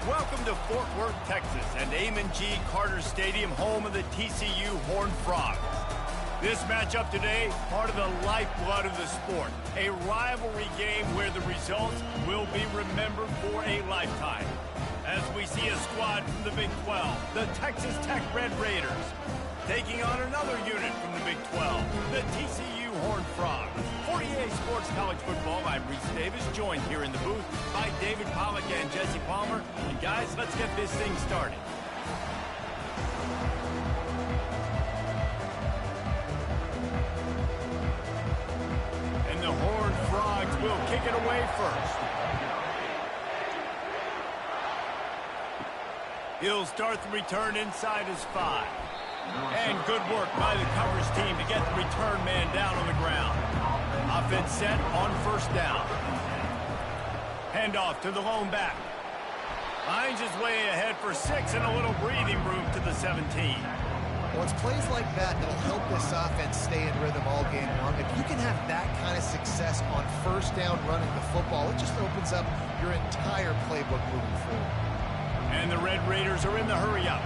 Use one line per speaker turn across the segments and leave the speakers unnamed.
Welcome to Fort Worth, Texas, and Amon G. Carter Stadium, home of the TCU Horned Frogs. This matchup today, part of the lifeblood of the sport, a rivalry game where the results will be remembered for a lifetime. As we see a squad from the Big 12, the Texas Tech Red Raiders, taking on another unit from the Big 12, the TCU Horned Frogs. For EA Sports College Football, I'm Reese Davis, joined here in the booth by David Pollack and Jesse Palmer. And guys, let's get this thing started. And the Horned Frogs will kick it away first. He'll start the return inside his 5. And good work by the coverage team to get the return man down on the ground. Offense set on first down. Handoff to the lone back. Finds his way ahead for 6 and a little breathing room to the 17.
Well, it's plays like that that'll help this offense stay in rhythm all game long. If you can have that kind of success on first down running the football, it just opens up your entire playbook moving forward.
And the Red Raiders are in the hurry-up.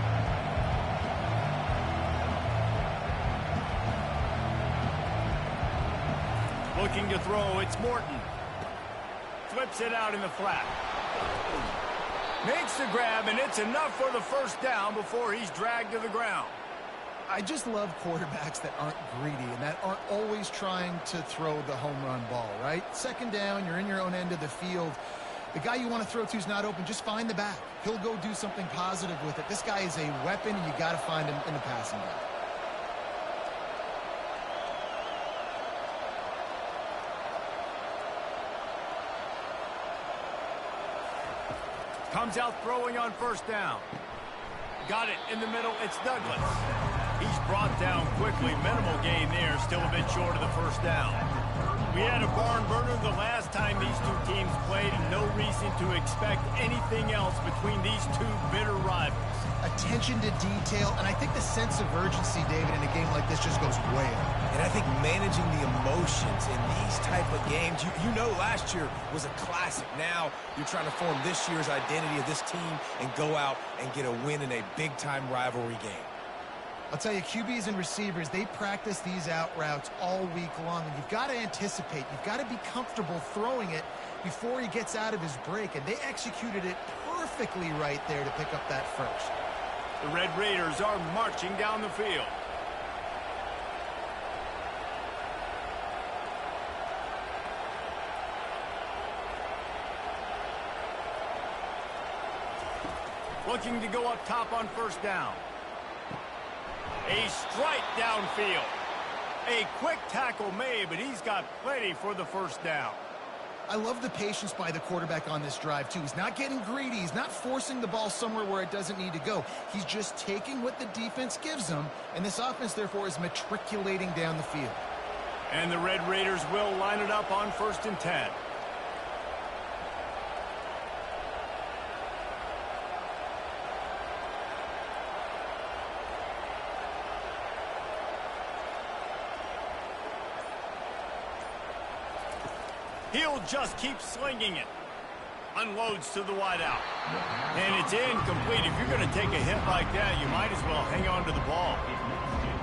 Looking to throw, it's Morton. Flips it out in the flat. Makes the grab, and it's enough for the first down before he's dragged to the ground.
I just love quarterbacks that aren't greedy and that aren't always trying to throw the home run ball, right? Second down, you're in your own end of the field. The guy you want to throw to is not open. Just find the back. He'll go do something positive with it. This guy is a weapon, and you got to find him in the passing game.
Comes out throwing on first down. Got it in the middle. It's Douglas. He's brought down quickly. Minimal gain there. Still a bit short of the first down. We had a barn burner the last time these two teams played, and no reason to expect anything else between these two bitter rivals.
Attention to detail, and I think the sense of urgency, David, in a game like this just goes way up.
And I think managing the emotions in these type of games, you know last year was a classic. Now you're trying to form this year's identity of this team and go out and get a win in a big-time rivalry game.
I'll tell you, QBs and receivers, they practice these out routes all week long, and you've got to anticipate. You've got to be comfortable throwing it before he gets out of his break, and they executed it perfectly right there to pick up that first.
The Red Raiders are marching down the field. Looking to go up top on first down. A strike downfield. A quick tackle made, but he's got plenty for the first down.
I love the patience by the quarterback on this drive, too. He's not getting greedy. He's not forcing the ball somewhere where it doesn't need to go. He's just taking what the defense gives him, and this offense, therefore, is matriculating down the field.
And the Red Raiders will line it up on 1st and 10. He'll just keep slinging it. Unloads to the wideout. And it's incomplete. If you're going to take a hit like that, you might as well hang on to the ball.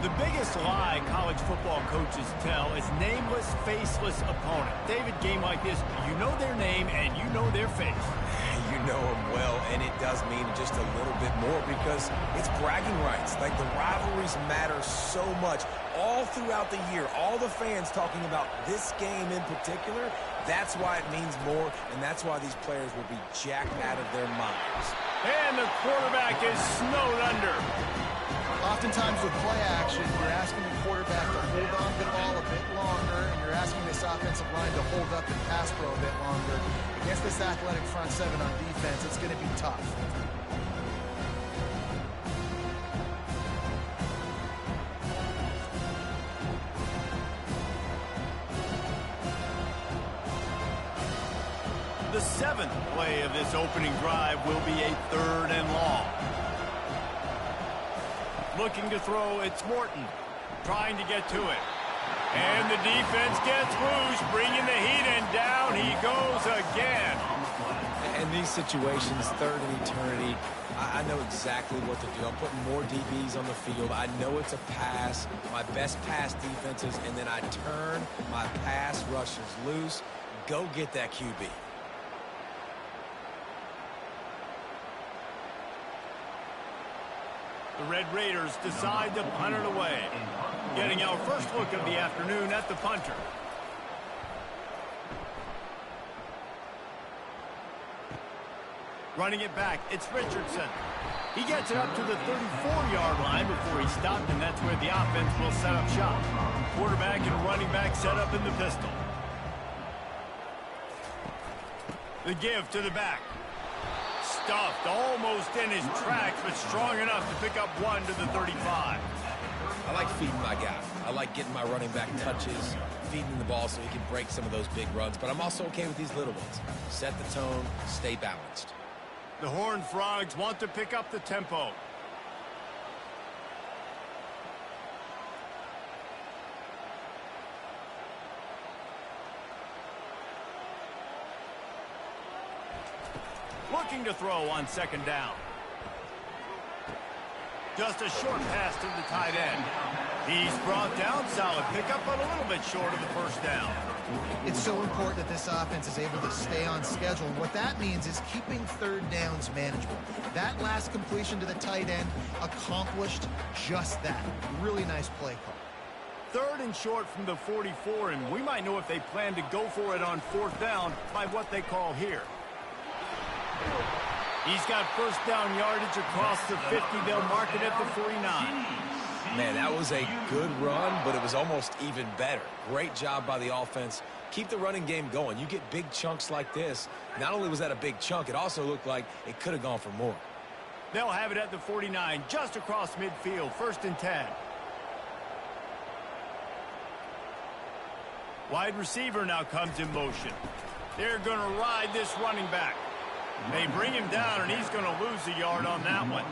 The biggest lie college football coaches tell is nameless, faceless opponent. David, game like this, you know their name and you know their face.
You know them well, and it does mean just a little bit more because it's bragging rights. Like, the rivalries matter so much all throughout the year. All the fans talking about this game in particular, that's why it means more, and that's why these players will be jacked out of their minds.
And the quarterback is snowed under.
Oftentimes with play action, you're asking the quarterback to hold on to the ball a bit longer, and you're asking this offensive line to hold up and pass pro a bit longer. Against this athletic front seven on defense, it's going to be tough.
The 7th play of this opening drive will be a 3rd and long. Looking to throw, it's Morton. Trying to get to it. And the defense gets loose, bringing the heat, and down he goes again.
In these situations, third and eternity, I know exactly what to do. I'm putting more DBs on the field. I know it's a pass, my best pass defenses, and then I turn my pass rushers loose. Go get that QB.
The Red Raiders decide to punt it away. Getting our first look of the afternoon at the punter. Running it back, it's Richardson. He gets it up to the 34-yard line before he stopped, and that's where the offense will set up shop. Quarterback and running back set up in the pistol. The give to the back. Stuffed almost in his tracks, but strong enough to pick up one to the 35.
I like feeding my guy. I like getting my running back touches, feeding the ball so he can break some of those big runs, but I'm also okay with these little ones. Set the tone, stay balanced.
The Horned Frogs want to pick up the tempo. Looking to throw on second down. Just a short pass to the tight end. He's brought down, solid pickup, but a little bit short of the first down.
It's so important that this offense is able to stay on schedule. And what that means is keeping third downs manageable. That last completion to the tight end accomplished just that. Really nice play call.
Third and short from the 44, and we might know if they plan to go for it on fourth down by what they call here. He's got first down yardage across the 50. They'll mark it at the 49.
Man, that was a good run, but it was almost even better. Great job by the offense. Keep the running game going. You get big chunks like this. Not only was that a big chunk, it also looked like it could have gone for more.
They'll have it at the 49, just across midfield, 1st and 10. Wide receiver now comes in motion. They're going to ride this running back. They bring him down, and he's going to lose a yard on that one.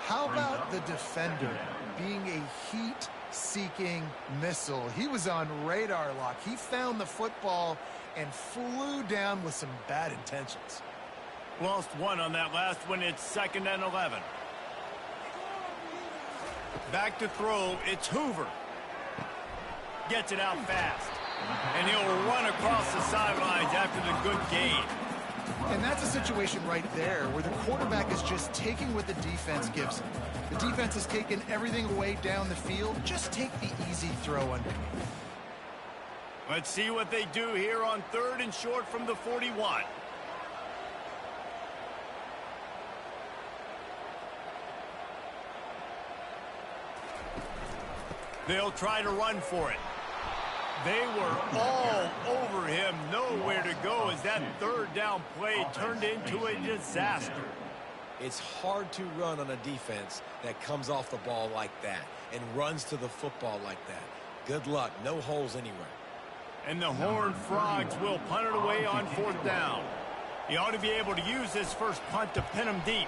How about the defender being a heat-seeking missile? He was on radar lock. He found the football and flew down with some bad intentions.
Lost one on that last one. It's 2nd and 11. Back to throw. It's Hoover. Gets it out fast. And he'll run across the sidelines after the good gain.
And that's a situation right there where the quarterback is just taking what the defense gives him. The defense has taken everything away down the field. Just take the easy throw underneath.
Let's see what they do here on 3rd and short from the 41. They'll try to run for it. They were all over him, nowhere to go as that 3rd down play turned into a disaster.
It's hard to run on a defense that comes off the ball like that and runs to the football like that. Good luck, no holes anywhere.
And the Horned Frogs will punt it away on 4th down. He ought to be able to use this first punt to pin him deep.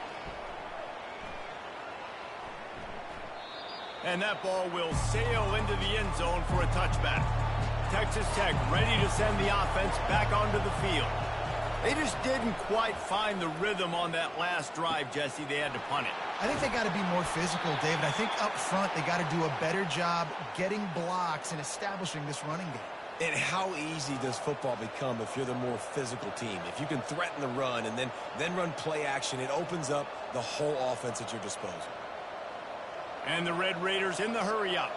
And that ball will sail into the end zone for a touchback. Texas Tech ready to send the offense back onto the field. They just didn't quite find the rhythm on that last drive, Jesse. They had to punt it.
I think they got to be more physical, David. I think up front they got to do a better job getting blocks and establishing this running game.
And how easy does football become if you're the more physical team? If you can threaten the run and then run play action, it opens up the whole offense at your disposal.
And the Red Raiders in the hurry up.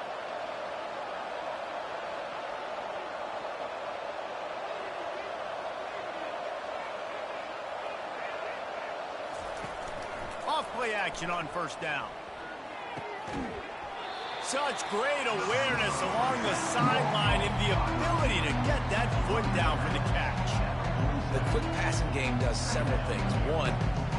Off-play action on 1st down. Such great awareness along the sideline and the ability to get that foot down for the catch.
The quick passing game does several things. One,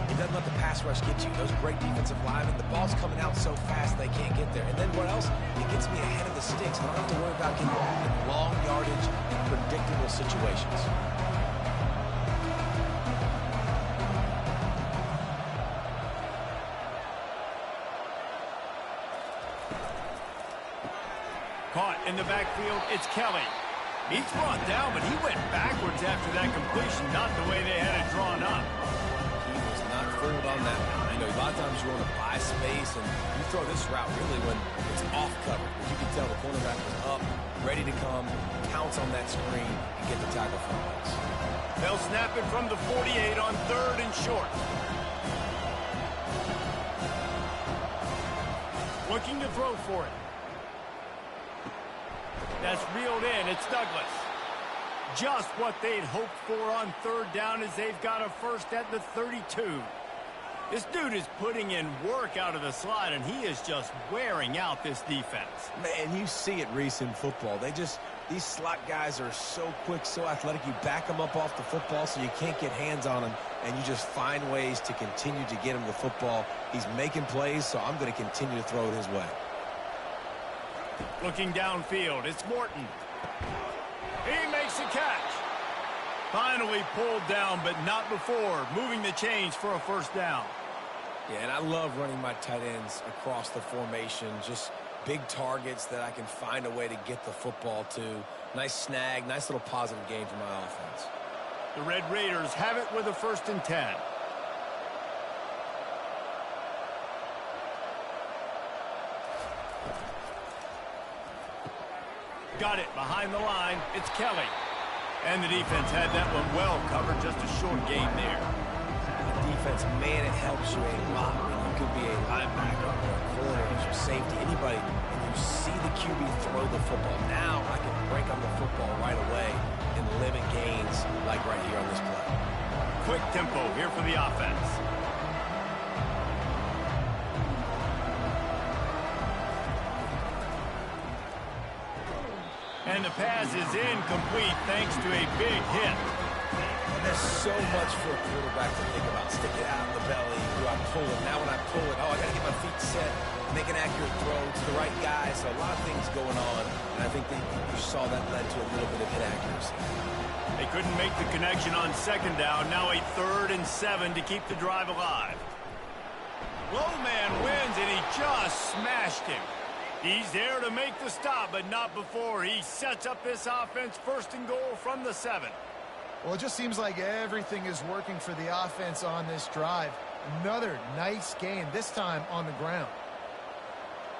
it doesn't let the pass rush get you. Those great defensive linemen, the ball's coming out so fast they can't get there. And then what else? It gets me ahead of the sticks. I don't have to worry about getting in long yardage and predictable situations.
Caught in the backfield, it's Kelly. He's brought down, but he went backwards after that completion, not the way they had it drawn up.
He was not fooled on that one. I know a lot of times you want to buy space, and you throw this route really when it's off cover. As you can tell, the cornerback was up, ready to come, pounce on that screen, and get the tackle from us.
They'll snap it from the 48 on 3rd and short. Looking to throw for it. That's reeled in. It's Douglas. Just what they'd hoped for on 3rd down as they've got a first at the 32. This dude is putting in work out of the slot, and he is just wearing out this defense.
Man, you see it, Reese, in football. These slot guys are so quick, so athletic. You back them up off the football so you can't get hands on them, and you just find ways to continue to get him the football. He's making plays, so I'm going to continue to throw it his way.
Looking downfield, it's Morton. He makes a catch. Finally pulled down, but not before moving the chains for a first down.
Yeah, and I love running my tight ends across the formation. Just big targets that I can find a way to get the football to. Nice snag, nice little positive gain for my offense.
The Red Raiders have it with a 1st and 10. Got it behind the line. It's Kelly. And the defense had that one well covered. Just a short gain there.
The defense, man, it helps you a lot. I mean, you could be a linebacker or a corner, or safety, anybody, and you see the QB throw the football. Now I can break on the football right away and limit gains like right here on this play.
Quick tempo here for the offense. And the pass is incomplete thanks to a big hit.
And there's so much for a quarterback to think about. Stick it out in the belly. Do I pull it? Now when I pull it, I got to get my feet set, make an accurate throw to the right guy. So a lot of things going on. And I think you saw that led to a little bit of hit accuracy.
They couldn't make the connection on 2nd down. Now a 3rd and 7 to keep the drive alive. Low man wins, and he just smashed him. He's there to make the stop, but not before. He sets up this offense 1st and goal from the 7.
Well, it just seems like everything is working for the offense on this drive. Another nice gain, this time on the ground.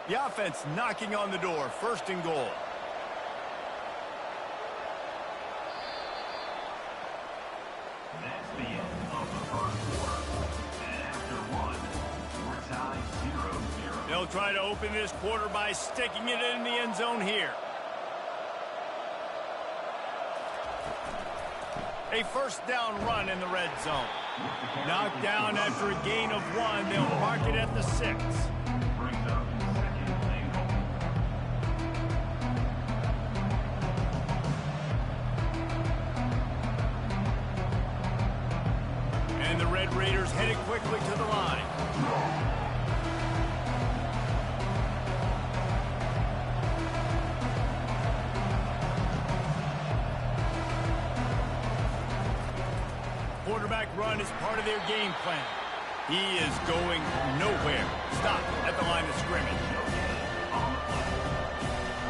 The offense knocking on the door, 1st and goal.
That's the end of the 1st quarter. And after one, we're tied 0-0.
They'll try to open this quarter by sticking it in the end zone here. A 1st down run in the red zone. Knocked down after a gain of 1. They'll mark it at the 6.
Brings up 2nd and goal.
And the Red Raiders headed quickly to the line. Quarterback run is part of their game plan. He is going nowhere. Stop at the line of scrimmage.
On the play.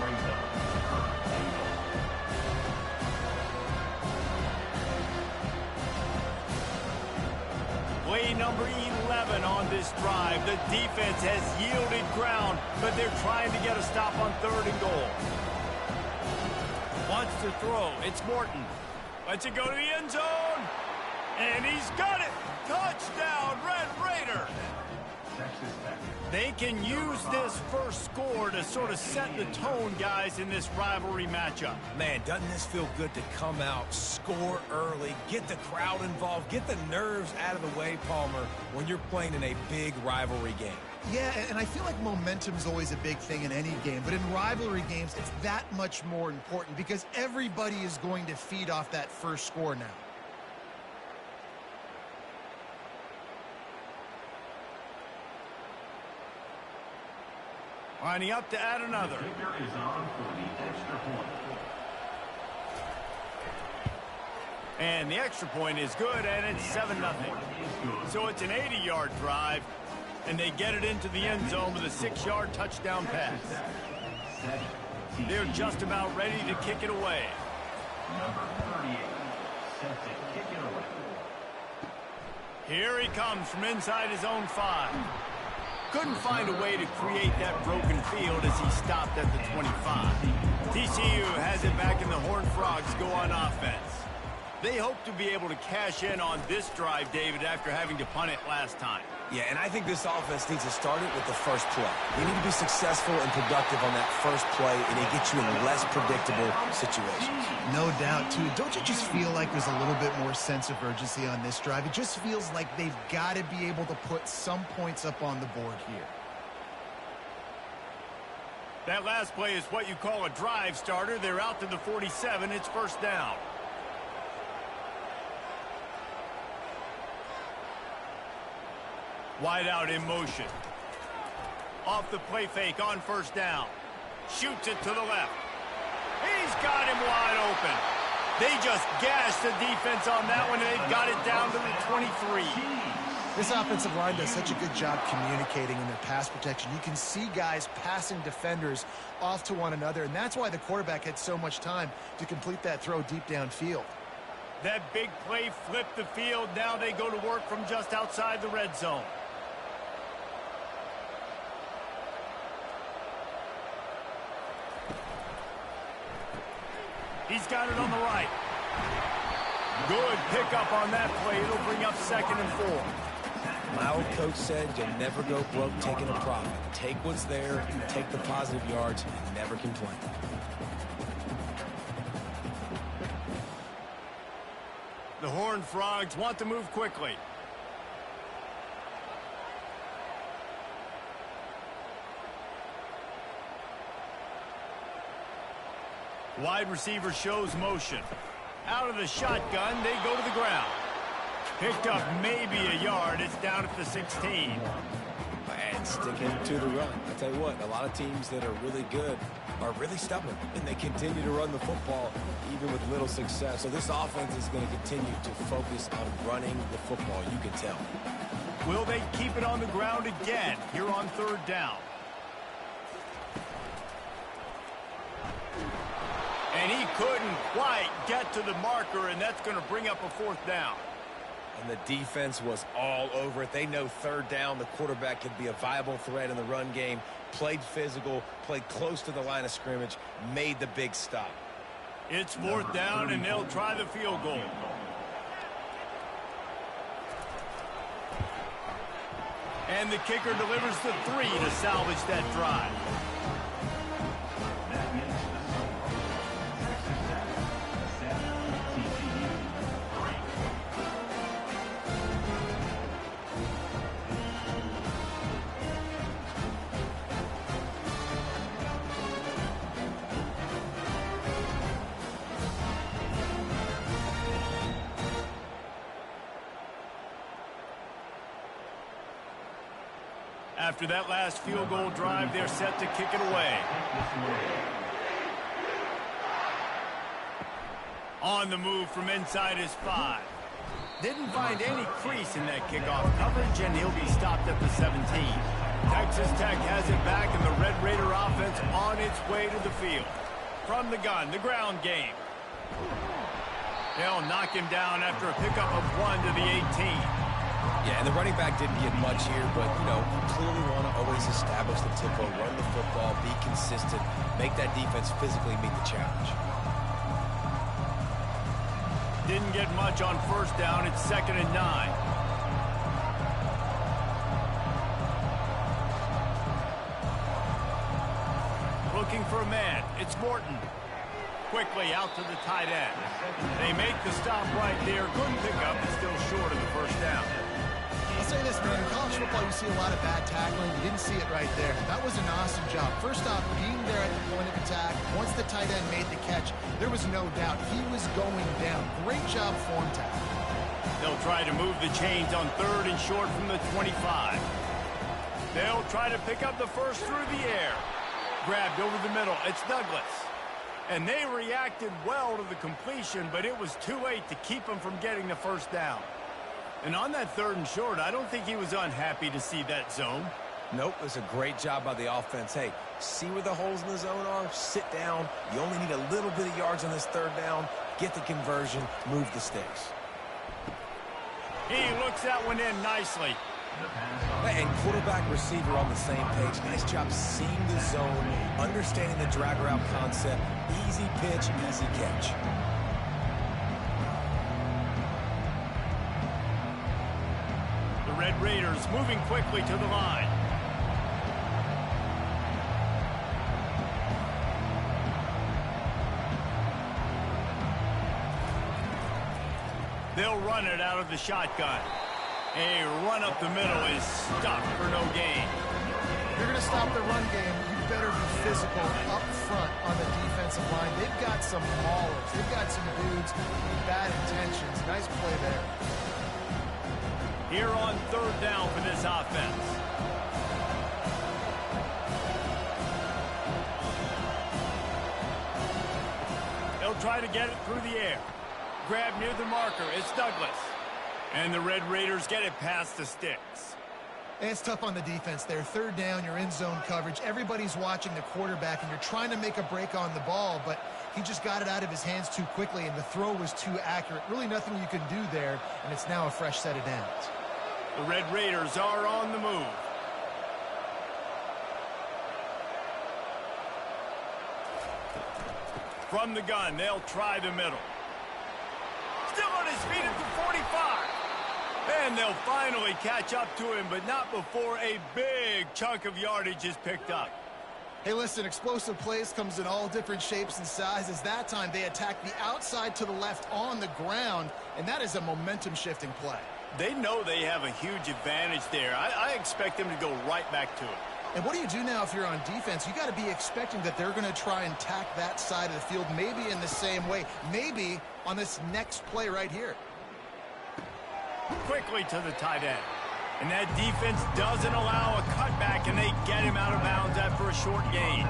Brings up 1st and goal.
Play number 11 on this drive. The defense has yielded ground, but they're trying to get a stop on 3rd and goal. Wants to throw. It's Morton. Lets it go to the end zone. And he's got it. Touchdown, Red Raiders.
Texas Tech.
They can use this first score to sort of set the tone, guys, in this rivalry matchup.
Man, doesn't this feel good to come out, score early, get the crowd involved, get the nerves out of the way, Palmer, when you're playing in a big rivalry game?
Yeah, and I feel like momentum is always a big thing in any game, but in rivalry games, it's that much more important because everybody is going to feed off that first score now.
Lining up to add another.
The kicker is on for the extra point.
And the extra point is good, and it's 7-0. So it's an 80-yard drive, and they get it into the end zone with a 6-yard touchdown pass. They're just about ready to kick it away.
Number 38, set to kick it away.
Here he comes from inside his own 5. Couldn't find a way to create that broken field as he stopped at the 25. TCU has it back and the Horned Frogs go on offense. They hope to be able to cash in on this drive, David, after having to punt it last time.
Yeah, and I think this offense needs to start it with the first play. You need to be successful and productive on that first play, and it gets you in less predictable situations.
No doubt, too. Don't you just feel like there's a little bit more sense of urgency on this drive? It just feels like they've got to be able to put some points up on the board here.
That last play is what you call a drive starter. They're out to the 47. It's first down. Wide out in motion. Off the play fake on first down. Shoots it to the left. He's got him wide open. They just gashed the defense on that one, and they've got it down to the 23.
This offensive line does such a good job communicating in their pass protection. You can see guys passing defenders off to one another, and that's why the quarterback had so much time to complete that throw deep downfield.
That big play flipped the field. Now they go to work from just outside the red zone. He's got it on the right. Good pickup on that play. It'll bring up 2nd and 4.
My old coach said you'll never go broke taking a profit. Take what's there, take the positive yards, and never complain.
The Horned Frogs want to move quickly. Wide receiver shows motion. Out of the shotgun, they go to the ground. Picked up maybe a yard. It's down at the 16.
And sticking to the run. I'll tell you what, a lot of teams that are really good are really stubborn, and they continue to run the football even with little success. So this offense is going to continue to focus on running the football, you can tell.
Will they keep it on the ground again here on 3rd down? And he couldn't quite get to the marker, and that's going to bring up a 4th down.
And the defense was all over it. They know 3rd down, the quarterback could be a viable threat in the run game. Played physical, played close to the line of scrimmage, made the big stop.
It's 4th down, and they'll try the field goal. And the kicker delivers the 3 to salvage that drive.
That makes the score 6-7. TCU 3.
After that last field goal drive, they're set to kick it away. On the move from inside his 5. Didn't find any crease in that kickoff coverage, and he'll be stopped at the 17. Texas Tech has it back, and the Red Raider offense on its way to the field. From the gun, the ground game. They'll knock him down after a pickup of 1 to the 18.
Yeah, and the running back didn't get much here, but, you know, you clearly want to always establish the tempo, run the football, be consistent, make that defense physically meet the challenge.
Didn't get much on 1st down. It's 2nd and 9. Looking for a man. It's Morton. Quickly out to the tight end. They make the stop right there. Good pickup, but still short of the 1st down.
I'll say this, man. In college football, you see a lot of bad tackling. You didn't see it right there. That was an awesome job. First off, being there at the point of attack. Once the tight end made the catch, there was no doubt he was going down. Great job form tackle.
They'll try to move the chains on 3rd and short from the 25. They'll try to pick up the first through the air. Grabbed over the middle. It's Douglas. And they reacted well to the completion, but it was too late to keep them from getting the 1st down. And on that 3rd and short, I don't think he was unhappy to see that zone.
Nope, it's a great job by the offense. Hey, see where the holes in the zone are? Sit down. You only need a little bit of yards on this third down. Get the conversion. Move the sticks.
He looks that one in nicely.
And quarterback receiver on the same page. Nice job seeing the zone, understanding the drag route concept. Easy pitch, easy catch.
The Red Raiders moving quickly to the line. They'll run it out of the shotgun. A run up the middle is stuck for no gain.
If you're going to stop the run game, you better be physical up front on the defensive line. They've got some maulers. They've got some dudes with bad intentions. Nice play there.
Here on third down for this offense. They'll try to get it through the air. Grab near the marker. It's Douglas. And the Red Raiders get it past the sticks.
And it's tough on the defense there. Third down, you're in zone coverage. Everybody's watching the quarterback, and you're trying to make a break on the ball, but he just got it out of his hands too quickly, and the throw was too accurate. Really nothing you can do there, and it's now a fresh set of downs.
The Red Raiders are on the move. From the gun, they'll try the middle. Still on his feet at the 45. And they'll finally catch up to him, but not before a big chunk of yardage is picked up.
Hey, listen, explosive plays comes in all different shapes and sizes. That time, they attack the outside to the left on the ground, and that is a momentum-shifting play.
They know they have a huge advantage there. I expect them to go right back to it.
And what do you do now if you're on defense? You got to be expecting that they're going to try and tack that side of the field, maybe in the same way, maybe on this next play right here.
Quickly to the tight end. And that defense doesn't allow a cutback, and they get him out of bounds after a short gain.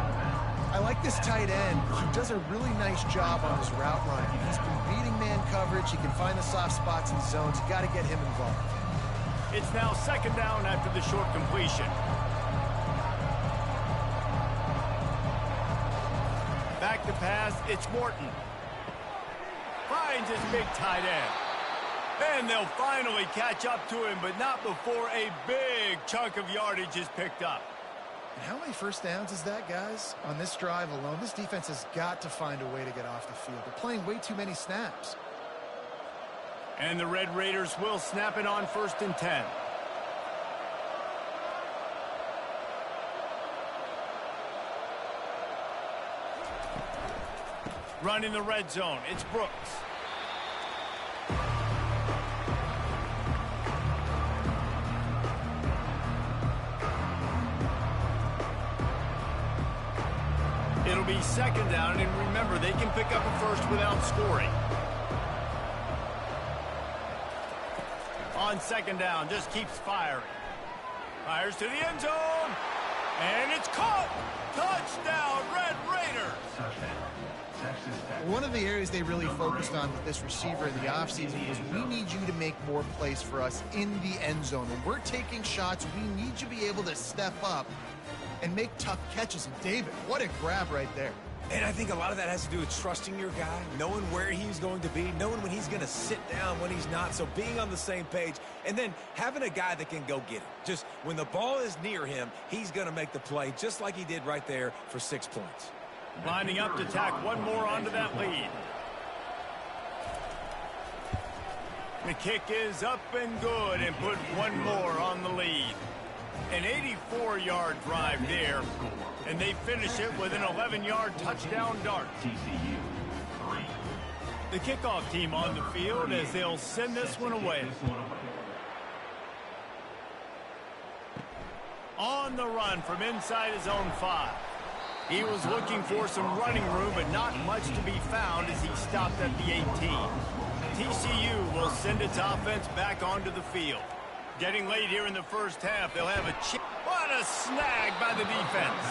I like this tight end. He does a really nice job on his route running. He's been beating man coverage. He can find the soft spots and zones. You got to get him involved.
It's now second down after the short completion. Back to pass, it's Morton. Finds his big tight end. And they'll finally catch up to him, but not before a big chunk of yardage is picked up.
And how many first downs is that, guys? On this drive alone, this defense has got to find a way to get off the field. They're playing way too many snaps.
And the Red Raiders will snap it on 1st and 10. Running the red zone, it's Brooks. It'll be second down, and remember, they can pick up a first without scoring. On second down, just keeps firing. Fires to the end zone, and it's caught! Touchdown, Red Raiders!
One of the areas they really focused on with this receiver in the offseason was we need you to make more plays for us in the end zone. When we're taking shots, we need you to be able to step up and make tough catches. And David, what a grab right there.
And I think a lot of that has to do with trusting your guy, knowing where he's going to be, knowing when he's going to sit down, when he's not. So being on the same page, and then having a guy that can go get it. Just when the ball is near him, he's going to make the play, just like he did right there for 6 points.
Lining up to tack one more onto that lead. The kick is up and good, and put one more on the lead. An 84-yard drive there, and they finish it with an 11-yard touchdown dart.
TCU 3.
The kickoff team on the field as they'll send this one away. On the run from inside his own 5. He was looking for some running room, but not much to be found as he stopped at the 18. TCU will send its offense back onto the field. Getting late here in the first half, they'll have a chip. What a snag by the defense.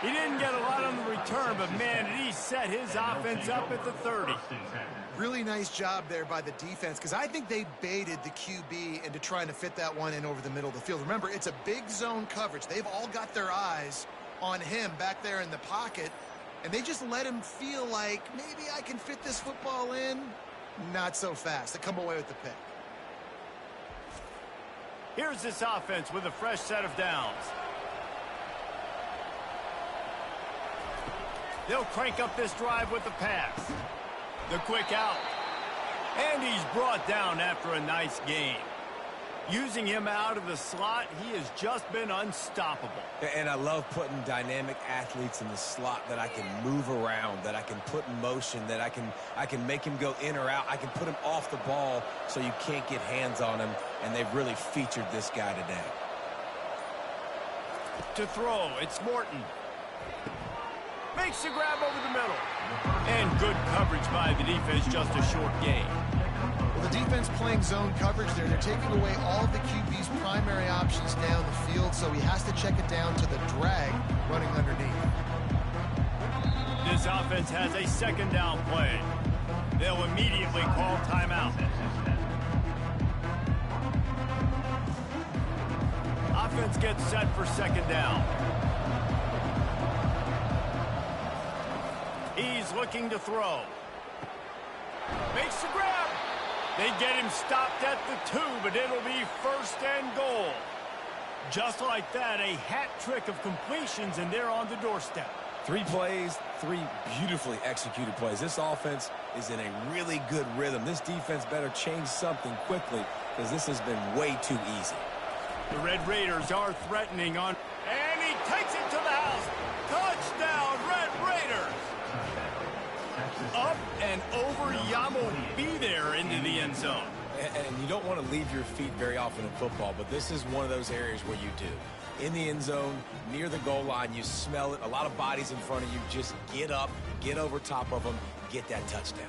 He didn't get a lot on the return, but man, did he set his offense up at the 30.
Really nice job there by the defense, because I think they baited the QB into trying to fit that one in over the middle of the field. Remember, it's a big zone coverage. They've all got their eyes on him back there in the pocket, and they just let him feel like, maybe I can fit this football in. Not so fast. They come away with the pick.
Here's this offense with a fresh set of downs. They'll crank up this drive with the pass. The quick out. And he's brought down after a nice gain. Using him out of the slot, he has just been unstoppable.
And I love putting dynamic athletes in the slot that I can move around, that I can put in motion, that I can make him go in or out. I can put him off the ball so you can't get hands on him, and they've really featured this guy today.
To throw, it's Morton. Makes the grab over the middle. And good coverage by the defense, just a short gain.
Well, the defense playing zone coverage there. They're taking away all of the QB's primary options down the field, so he has to check it down to the drag running underneath.
This offense has a second down play. They'll immediately call timeout. Offense gets set for second down. He's looking to throw. Makes the grab. They get him stopped at the 2, but it'll be first and goal. Just like that, a hat trick of completions, and they're on the doorstep.
3 plays, 3 beautifully executed plays. This offense is in a really good rhythm. This defense better change something quickly, because this has been way too easy.
The Red Raiders are threatening on, and he takes it to the house. Touchdown, Red Raiders! Up and over, Yamo be there into the end zone.
And you don't want to leave your feet very often in football, but this is one of those areas where you do. In the end zone, near the goal line, you smell it. A lot of bodies in front of you. Just get up, get over top of them, get that touchdown.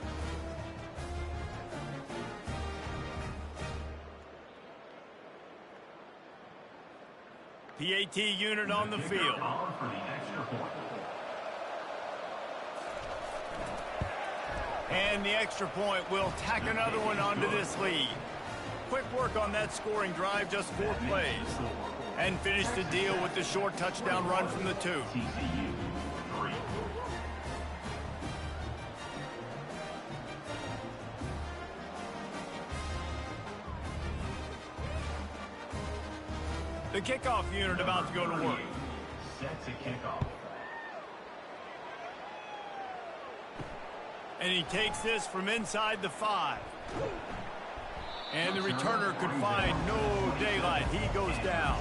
PAT unit on the field. And the extra point will tack another one onto this lead. Quick work on that scoring drive, just 4 plays. And finish the deal with the short touchdown run from the 2.
TCU 3.
The kickoff unit about to go to work.
Set to kick off.
And he takes this from inside the 5. And the returner could find no daylight. He goes down.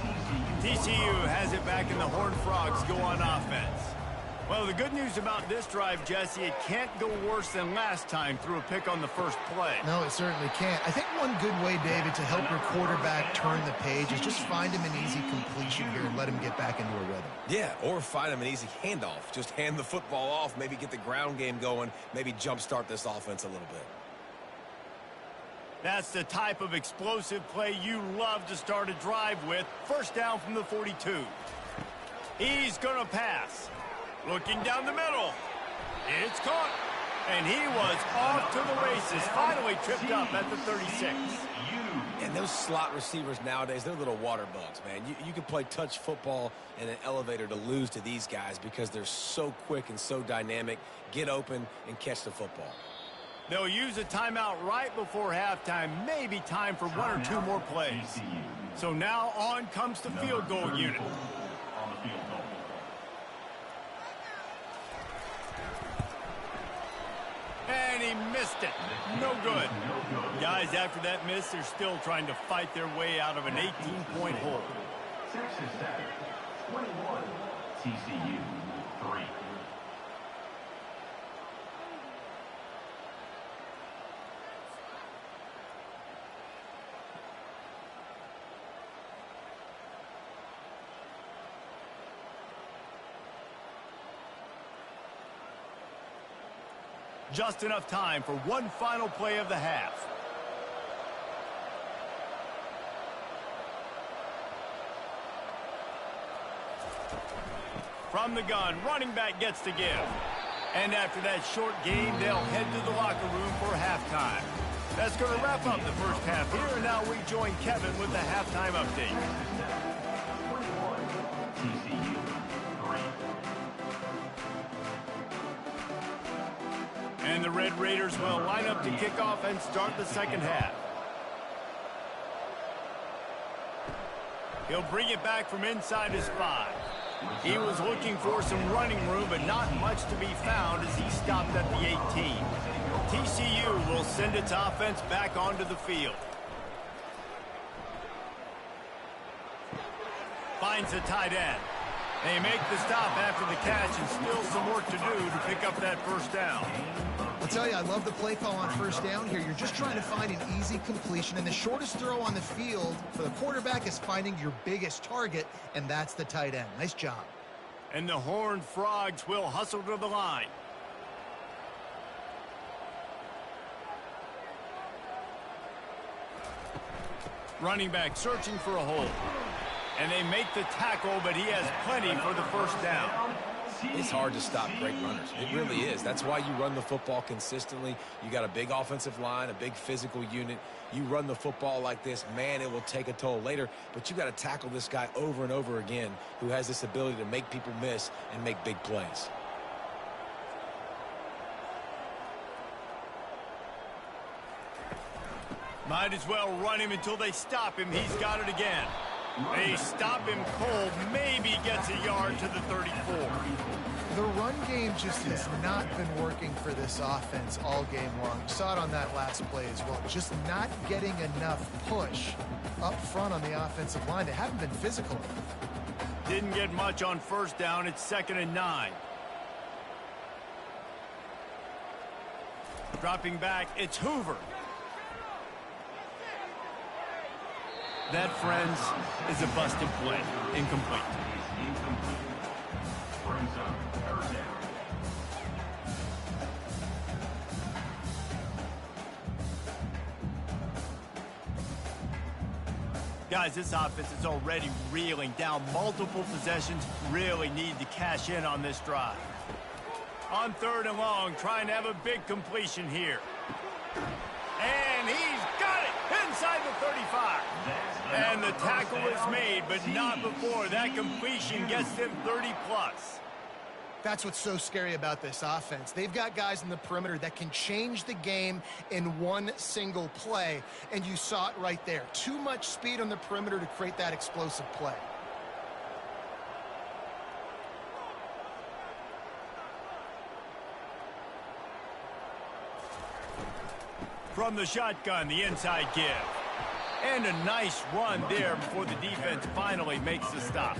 TCU has it back, and the Horned Frogs go on offense. Well, the good news about this drive, Jesse, it can't go worse than last time through a pick on the first play.
No, it certainly can't. I think one good way, David, to help your quarterback turn the page is just find him an easy completion here and let him get back into a rhythm.
Yeah, or find him an easy handoff. Just hand the football off, maybe get the ground game going, maybe jumpstart this offense a little bit.
That's the type of explosive play you love to start a drive with. First down from the 42. He's going to pass. Looking down the middle. It's caught. And he was off to the races. Finally tripped up at the 36.
And those slot receivers nowadays, they're little water bugs, man. You can play touch football in an elevator to lose to these guys because they're so quick and so dynamic. Get open and catch the football.
They'll use a timeout right before halftime. Maybe time for 1 or 2 more plays. So now on comes the field goal unit.
On the field goal.
And he missed it. No good. Guys, after that miss, they're still trying to fight their way out of an 18-point hole.
Texas Tech 21. TCU 3.
Just enough time for one final play of the half. From the gun, running back gets the give. And after that short game, they'll head to the locker room for halftime. That's going to wrap up the first half here, and now we join Kevin with the halftime update.
21, TCU 3.
And the Red Raiders will line up to kick off and start the second half. He'll bring it back from inside his 5. He was looking for some running room, but not much to be found as he stopped at the 18. TCU will send its offense back onto the field. Finds the tight end. They make the stop after the catch, and still some work to do to pick up that first down.
I'll tell you, I love the play call on first down here. You're just trying to find an easy completion, and the shortest throw on the field for the quarterback is finding your biggest target, and that's the tight end. Nice job.
And the Horned Frogs will hustle to the line. Running back searching for a hole. And they make the tackle, but he has plenty for the first down.
It's hard to stop great runners. It really is. That's why you run the football consistently. You got a big offensive line, a big physical unit. You run the football like this, man, it will take a toll later. But you got to tackle this guy over and over again who has this ability to make people miss and make big plays.
Might as well run him until they stop him. He's got it again. They stop him cold, maybe gets a yard to the 34.
The run game just has not been working for this offense all game long. You saw it on that last play as well. Just not getting enough push up front on the offensive line. They haven't been physical enough.
Didn't get much on first down. It's 2nd and 9. Dropping back, it's Hoover. That, friends, is a busted play. Incomplete.
Brings up 3rd down.
Guys, this offense is already reeling down multiple possessions. Really need to cash in on this drive. On 3rd and long, trying to have a big completion here. And he's got it inside the 35. And the tackle is made, but not before that completion gets them 30+.
That's what's so scary about this offense. They've got guys in the perimeter that can change the game in one single play, and you saw it right there. Too much speed on the perimeter to create that explosive play.
From the shotgun, the inside give. And a nice run there before the defense finally makes the stop.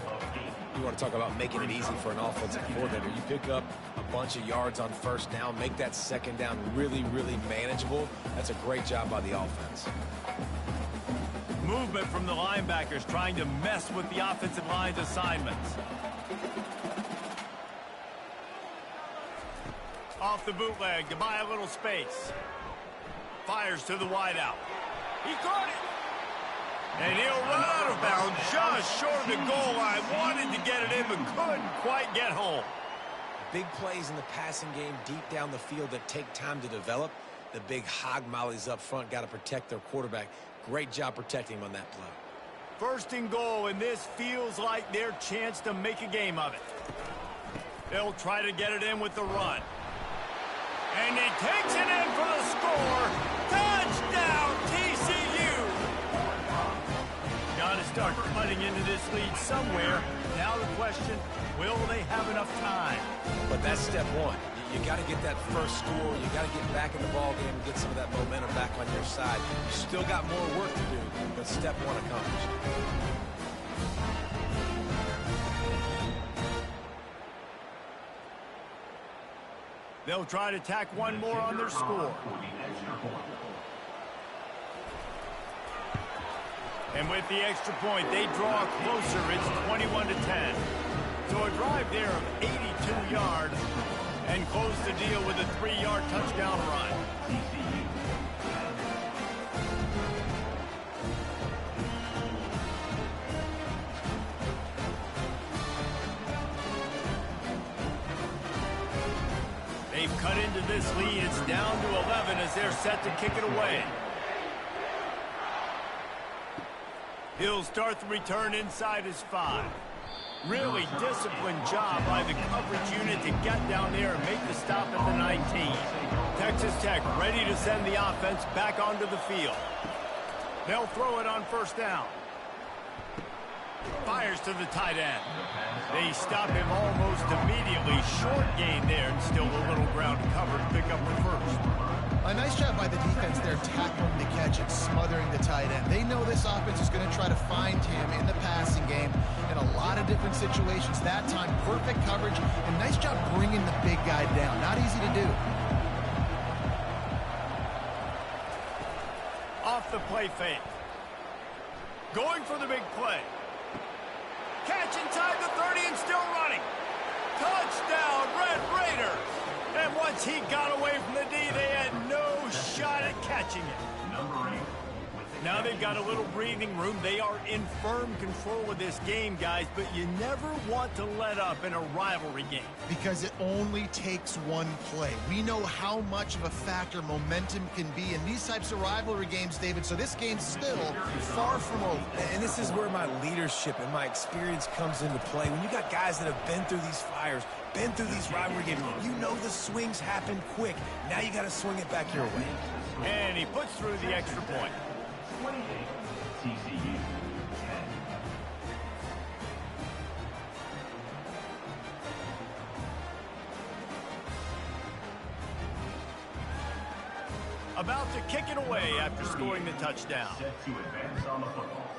You want to talk about making it easy for an offensive coordinator. You pick up a bunch of yards on first down, make that second down really, really manageable. That's a great job by the offense.
Movement from the linebackers trying to mess with the offensive line's assignments. Off the bootleg to buy a little space. Fires to the wideout. He caught it. And he'll run out of bounds just short of the goal line. Wanted to get it in, but couldn't quite get home.
Big plays in the passing game deep down the field that take time to develop. The big hog mollies up front got to protect their quarterback. Great job protecting him on that play.
1st and goal, and this feels like their chance to make a game of it. They'll try to get it in with the run. And he takes it in for the score. Touchdown, TCU! Got to start cutting into this lead somewhere. Now the question, will they have enough time?
But that's step one. You got to get that first score. You got to get back in the ball game and get some of that momentum back on your side. You still got more work to do, but step one accomplished.
They'll try to tack one more on their score. And with the extra point, they draw closer. It's 21-10. So a drive there of 82 yards and close the deal with a 3-yard touchdown run. this lead. It's down to 11 as they're set to kick it away. He'll start the return inside his 5. Really disciplined job by the coverage unit to get down there and make the stop at the 19. Texas Tech ready to send the offense back onto the field. They'll throw it on first down. Fires to the tight end. They stop him almost immediately. Short gain there and still a little ground cover to pick up the first.
A nice job by the defense there tackling the catch and smothering the tight end. They know this offense is going to try to find him in the passing game in a lot of different situations. That time, perfect coverage and nice job bringing the big guy down. Not easy to do.
Off the play fake. Going for the big play. Catch inside the 30 and still running. Touchdown, Red Raiders. And once he got away from the D, they had no shot at catching it.
Number 8.
Now they've got a little breathing room. They are in firm control of this game, guys, but you never want to let up in a rivalry game.
Because it only takes one play. We know how much of a factor momentum can be in these types of rivalry games, David, so this game's still far from over.
And this is where my leadership and my experience comes into play. When you got guys that have been through these fires, been through these rivalry games, you know the swings happen quick. Now you got to swing it back your way.
And he puts through the extra point.
28, TCU 10.
About to kick it away after scoring the touchdown.
Set to advance on the football.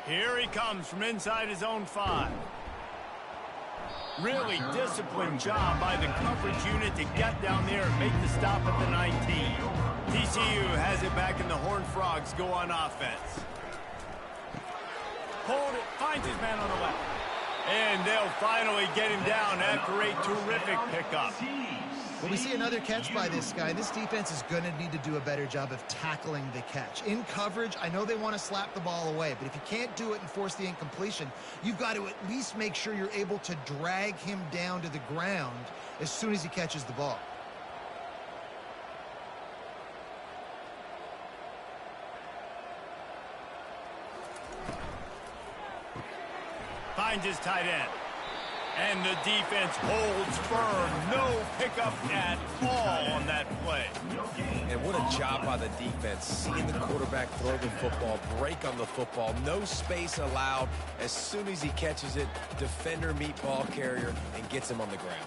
Here he comes from inside his own 5. Really disciplined job by the coverage unit to get down there and make the stop at the 19. TCU has it back and the Horned Frogs go on offense. Hold it, finds his man on the left. And they'll finally get him down after a terrific pickup.
Well, we see another catch by this guy. This defense is going to need to do a better job of tackling the catch. In coverage, I know they want to slap the ball away, but if you can't do it and force the incompletion, you've got to at least make sure you're able to drag him down to the ground as soon as he catches the ball.
Finds his tight end. And the defense holds firm. No pickup at all on that play.
And what a job by the defense. Seeing the quarterback throw the football, break on the football, no space allowed. As soon as he catches it, defender meet ball carrier and gets him on the ground.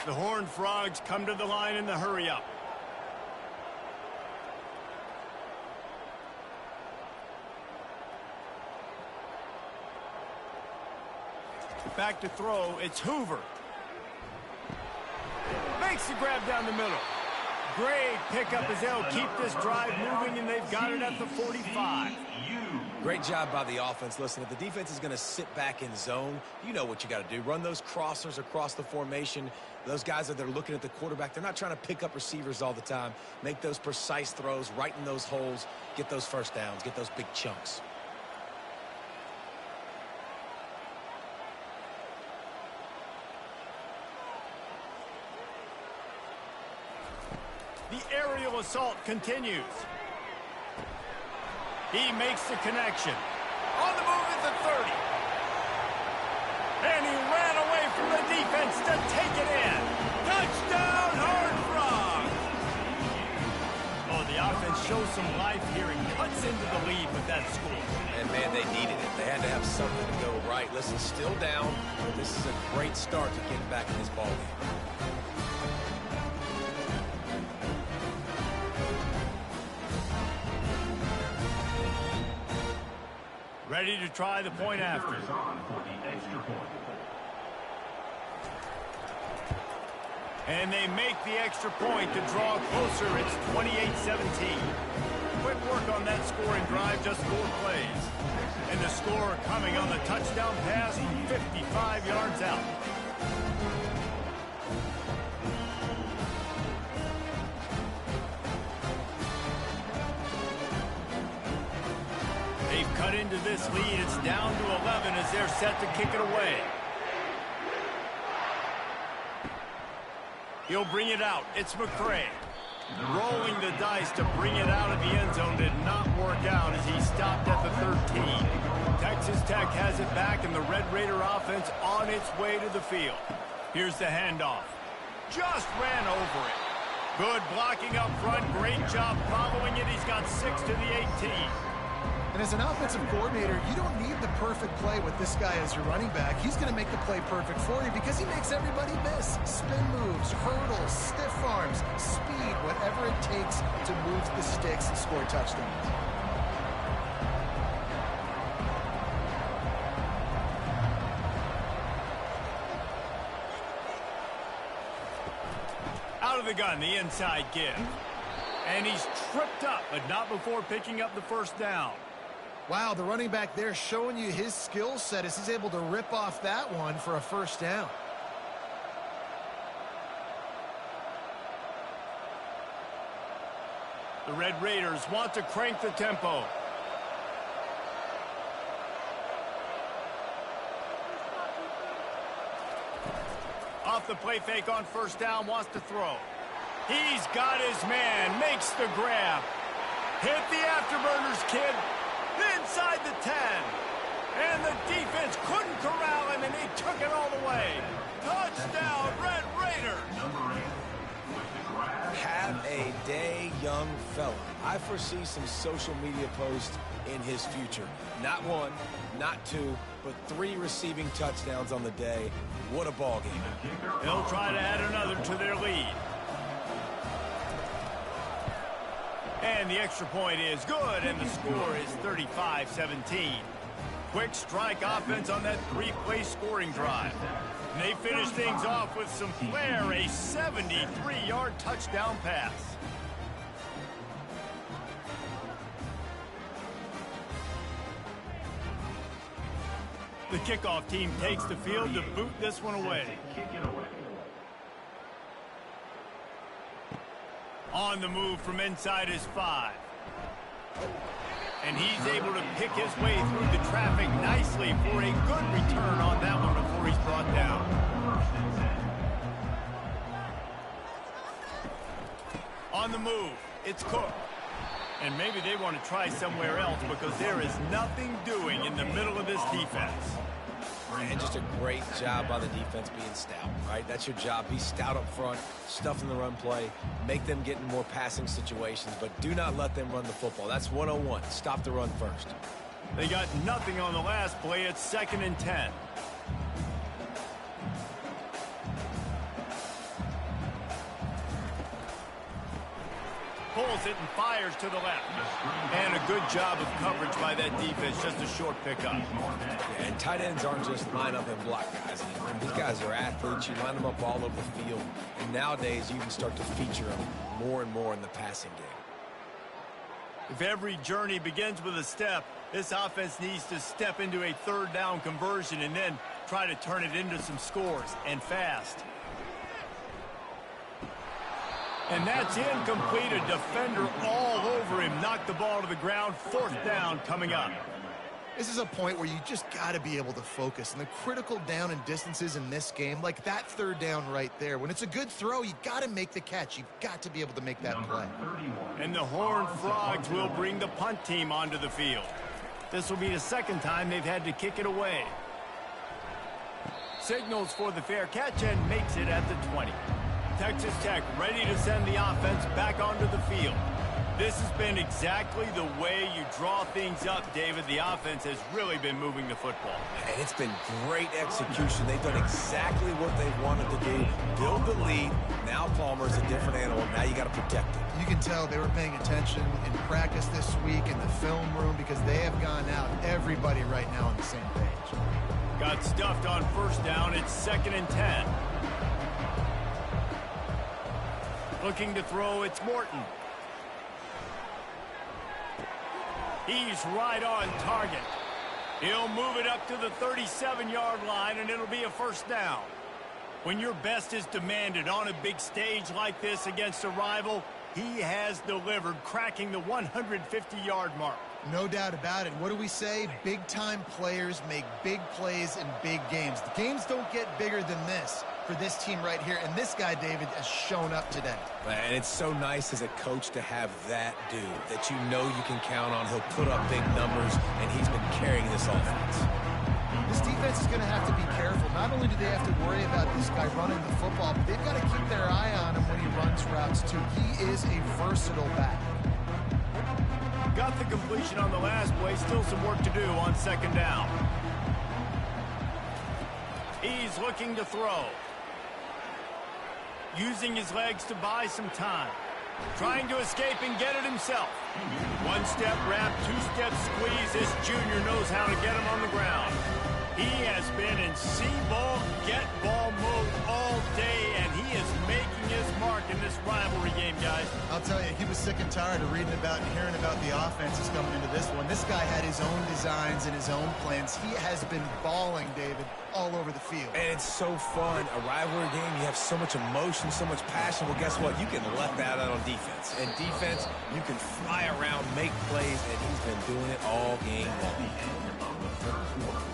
The Horned Frogs come to the line in the hurry-up. Back to throw, it's Hoover. Makes the grab down the middle. Great pickup as they'll keep this drive moving, and they've got it at the 45.
Great job by the offense. Listen, if the defense is going to sit back in zone, you know what you got to do. Run those crossers across the formation. Those guys that are looking at the quarterback, they're not trying to pick up receivers all the time. Make those precise throws, right in those holes, get those first downs, get those big chunks.
The aerial assault continues. He makes the connection. On the move at the 30. And he ran away from the defense to take it in. Touchdown, Horned Frogs! Oh, the offense shows some life here and cuts into the lead with that score.
And, man, they needed it. They had to have something to go right. Listen, still down. This is a great start to getting back in this ballgame.
Ready to try the point after. And they make the extra point to draw closer. It's 28-17. Quick work on that scoring drive, just 4 plays. And the score coming on the touchdown pass from 55 yards out. They've cut into this lead. It's down to 11 as they're set to kick it away. He'll bring it out. It's McCray. Rolling the dice to bring it out of the end zone did not work out as he stopped at the 13. Texas Tech has it back, and the Red Raider offense on its way to the field. Here's the handoff. Just ran over it. Good blocking up front. Great job following it. He's got 6 to the 18.
And as an offensive coordinator, you don't need the perfect play with this guy as your running back. He's going to make the play perfect for you because he makes everybody miss. Spin moves, hurdles, stiff arms, speed, whatever it takes to move the sticks and score touchdowns.
Out of the gun, the inside give. And he's tripped up, but not before picking up the first down.
Wow, the running back there showing you his skill set as he's able to rip off that one for a first down.
The Red Raiders want to crank the tempo. Off the play fake on first down, wants to throw. He's got his man, makes the grab. Hit the afterburners, kid. Inside the 10. And the defense couldn't corral him, and he took it all the way. Touchdown, Red Raider.
Have a day, young fella. I foresee some social media posts in his future. Not one, not two, but 3 receiving touchdowns on the day. What a ball game.
They'll try to add another to their lead. And the extra point is good, and the score is 35-17. Quick strike offense on that 3-play scoring drive. And they finish things off with some flair, a 73-yard touchdown pass. The kickoff team takes the field to boot this one away. On the move from inside his 5. And he's able to pick his way through the traffic nicely for a good return on that one before he's brought down. On the move, it's Cook. And maybe they want to try somewhere else because there is nothing doing in the middle of this defense.
And just a great job by the defense being stout, right? That's your job. Be stout up front, stuff in the run play, make them get in more passing situations, but do not let them run the football. That's 101. Stop the run first.
They got nothing on the last play. It's 2nd and 10. Pulls it and fires to the left. And a good job of coverage by that defense. Just a short pickup.
Yeah, and tight ends aren't just line up and block guys anymore. These guys are athletes. You line them up all over the field. And nowadays, you can start to feature them more and more in the passing game.
If every journey begins with a step, this offense needs to step into a 3rd down conversion and then try to turn it into some scores, and fast. And that's incomplete. A defender all over him. Knocked the ball to the ground. 4th down coming up.
This is a point where you just got to be able to focus. And the critical down and distances in this game, like that 3rd down right there, when it's a good throw, you got to make the catch. You've got to be able to make that play.
And the Horned Frogs will bring the punt team onto the field. This will be the 2nd time they've had to kick it away. Signals for the fair catch and makes it at the 20. Texas Tech ready to send the offense back onto the field. This has been exactly the way you draw things up, David. The offense has really been moving the football.
And it's been great execution. They've done exactly what they wanted to do. Build the lead. Now Palmer's a different animal. Now you got to protect it.
You can tell they were paying attention in practice this week in the film room because they have gone out, everybody right now on the same page.
Got stuffed on 1st down. It's 2nd and 10. Looking to throw, it's Morton. He's right on target. He'll move it up to the 37-yard line, and it'll be a 1st down. When your best is demanded on a big stage like this against a rival, he has delivered, cracking the 150-yard mark.
No doubt about it. What do we say? Big-time players make big plays in big games. The games don't get bigger than this for this team right here. And this guy, David, has shown up today.
And it's so nice as a coach to have that dude that you know you can count on. He'll put up big numbers, and he's been carrying this offense.
This defense is going to have to be careful. Not only do they have to worry about this guy running the football, but they've got to keep their eye on him when he runs routes, too. He is a versatile back.
Got the completion on the last play. Still some work to do on second down. He's looking to throw. Using his legs to buy some time. Trying to escape and get it himself. One-step wrap, two-step squeeze. This junior knows how to get him on the ground. He has been in see-ball, get-ball mode all day, and he is making his mark in this rivalry game, guys.
I'll tell you, he was sick and tired of reading about and hearing about the offenses coming into this one. This guy had his own designs and his own plans. He has been balling, David, all over the field.
And it's so fun. A rivalry game, you have so much emotion, so much passion. Well, guess what? You can let that out on defense. And defense, you can fly around, make plays, and he's been doing it all game long.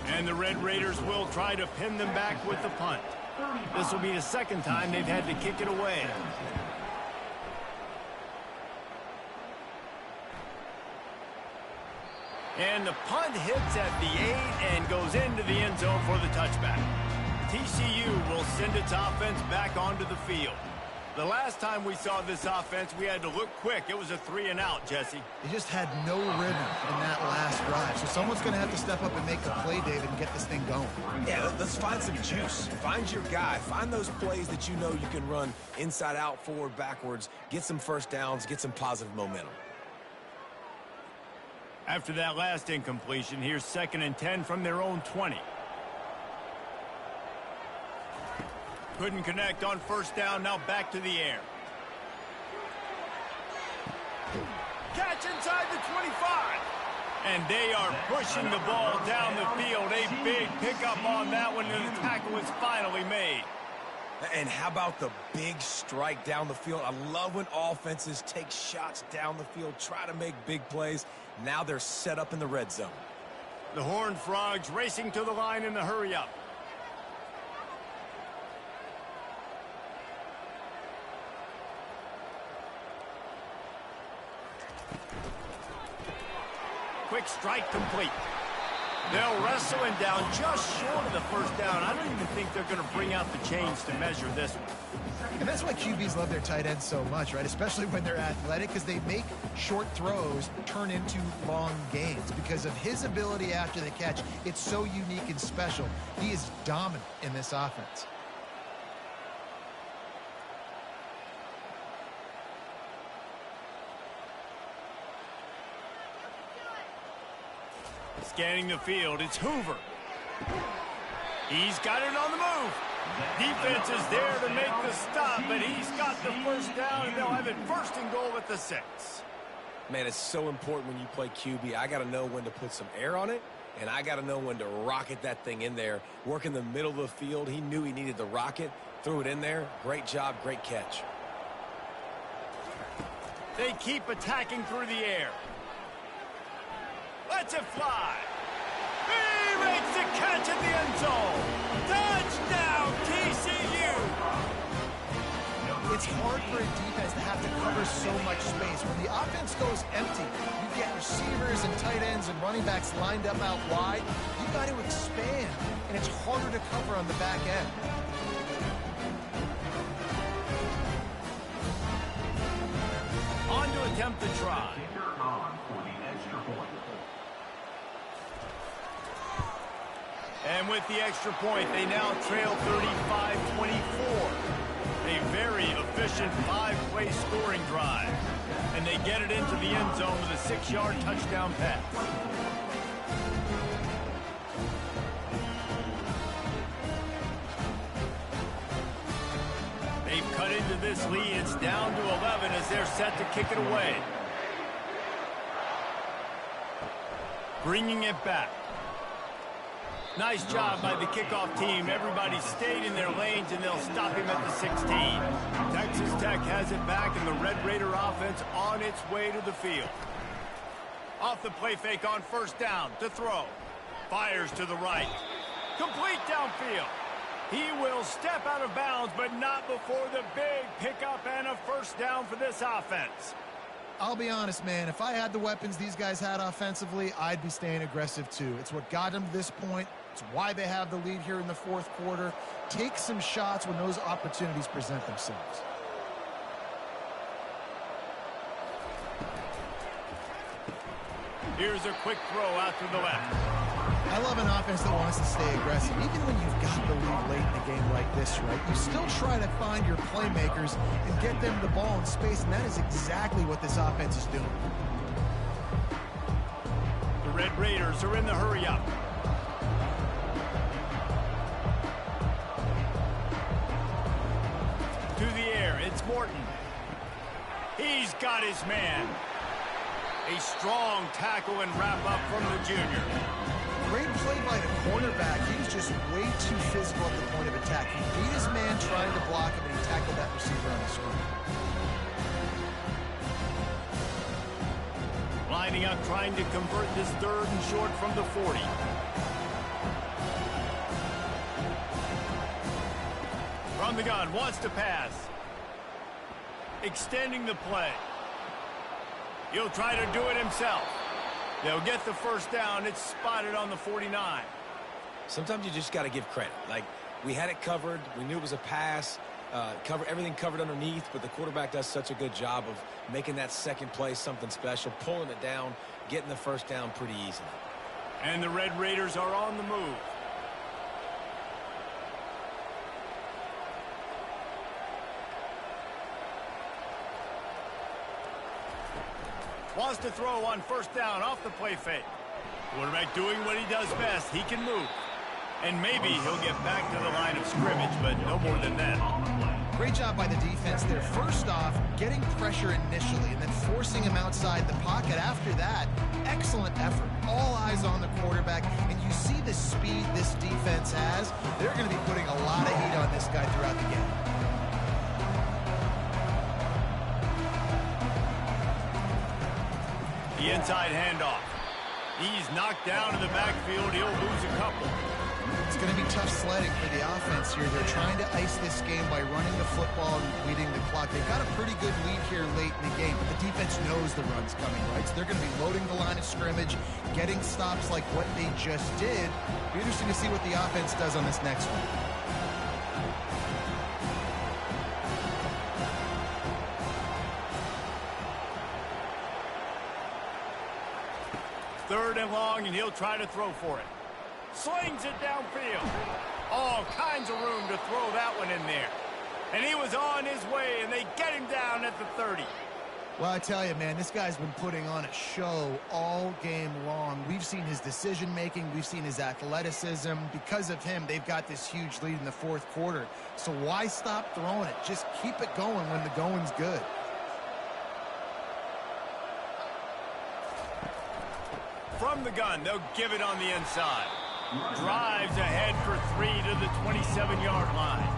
And the Red Raiders will try to pin them back with the punt. This will be the second time they've had to kick it away. And the punt hits at the 8 and goes into the end zone for the touchback. TCU will send its offense back onto the field. The last time we saw this offense, we had to look quick. It was a 3-and-out, Jesse.
They just had no rhythm in that last drive. So someone's going to have to step up and make a play, David, and get this thing going.
Yeah, let's find some juice. Find your guy. Find those plays that you know you can run inside out, forward, backwards. Get some first downs. Get some positive momentum.
After that last incompletion, here's 2nd and 10 from their own 20. Couldn't connect on first down. Now back to the air. Catch inside the 25. And they are pushing the ball down the field. A big pickup on that one, and the tackle is finally made.
And how about the big strike down the field? I love when offenses take shots down the field, try to make big plays. Now they're set up in the red zone.
The Horned Frogs racing to the line in the hurry-up. Quick strike complete. They'll wrestle him down just short of the first down. I don't even think they're going to bring out the chains to measure this one.
And that's why QBs love their tight ends so much, right? Especially when they're athletic, because they make short throws turn into long gains. Because of his ability after the catch, it's so unique and special. He is dominant in this offense.
Scanning the field, it's Hoover. He's got it on the move. Defense is there to make the stop, but he's got the first down, and they'll have it 1st and goal at the 6.
Man, it's so important when you play QB. I got to know when to put some air on it, and I got to know when to rocket that thing in there. Work in the middle of the field. He knew he needed the rocket, threw it in there. Great job, great catch.
They keep attacking through the air. Lets it fly. He makes the catch at the end zone. Touchdown, TCU.
It's hard for a defense to have to cover so much space. When the offense goes empty, you get receivers and tight ends and running backs lined up out wide. You got to expand, and it's harder to cover on the back end.
On to attempt the try. And with the extra point, they now trail 35-24. A very efficient 5-play scoring drive. And they get it into the end zone with a 6-yard touchdown pass. They've cut into this lead. It's down to 11 as they're set to kick it away. Bringing it back. Nice job by the kickoff team. Everybody stayed in their lanes, and they'll stop him at the 16. Texas Tech has it back, and the Red Raider offense on its way to the field. Off the play fake on first down to throw. Fires to the right. Complete downfield. He will step out of bounds, but not before the big pickup and a first down for this offense.
I'll be honest, man. If I had the weapons these guys had offensively, I'd be staying aggressive too. It's what got them to this point. It's why they have the lead here in the fourth quarter. Take some shots when those opportunities present themselves.
Here's a quick throw out to the left.
I love an offense that wants to stay aggressive. Even when you've got the lead late in the game like this, right? You still try to find your playmakers and get them the ball in space, and that is exactly what this offense is doing.
The Red Raiders are in the hurry-up. To the air, it's Morton. He's got his man. A strong tackle and wrap-up from the junior.
Great play by the cornerback. He was just way too physical at the point of attack. He beat his man trying to block him, and he tackled that receiver on the screen.
Lining up, trying to convert this third and short from the 40. From the gun, wants to pass. Extending the play. He'll try to do it himself. They'll get the first down. It's spotted on the 49.
Sometimes you just got to give credit. Like, we had it covered. We knew it was a pass. Everything covered underneath, but the quarterback does such a good job of making that second play something special, pulling it down, getting the first down pretty easily.
And the Red Raiders are on the move. Wants to throw on first down off the play fake. Quarterback doing what he does best. He can move. And maybe he'll get back to the line of scrimmage, but no more than that.
Great job by the defense there. First off, getting pressure initially and then forcing him outside the pocket. After that, excellent effort. All eyes on the quarterback. And you see the speed this defense has. They're going to be putting a lot of heat on this guy throughout the game.
The inside handoff. He's knocked down in the backfield. He'll lose a couple.
It's going to be tough sledding for the offense here. They're trying to ice this game by running the football and leading the clock. They've got a pretty good lead here late in the game, but the defense knows the run's coming, right? So they're going to be loading the line of scrimmage, getting stops like what they just did. It'll be interesting to see what the offense does on this next one.
Third and long, and he'll try to throw for it. Slings it downfield. All kinds of room to throw that one in there. And he was on his way, and they get him down at the 30.
Well, I tell you, man, this guy's been putting on a show all game long. We've seen his decision-making. We've seen his athleticism. Because of him, they've got this huge lead in the fourth quarter. So why stop throwing it? Just keep it going when the going's good.
From the gun, they'll give it on the inside. Drives ahead for 3 to the 27-yard line.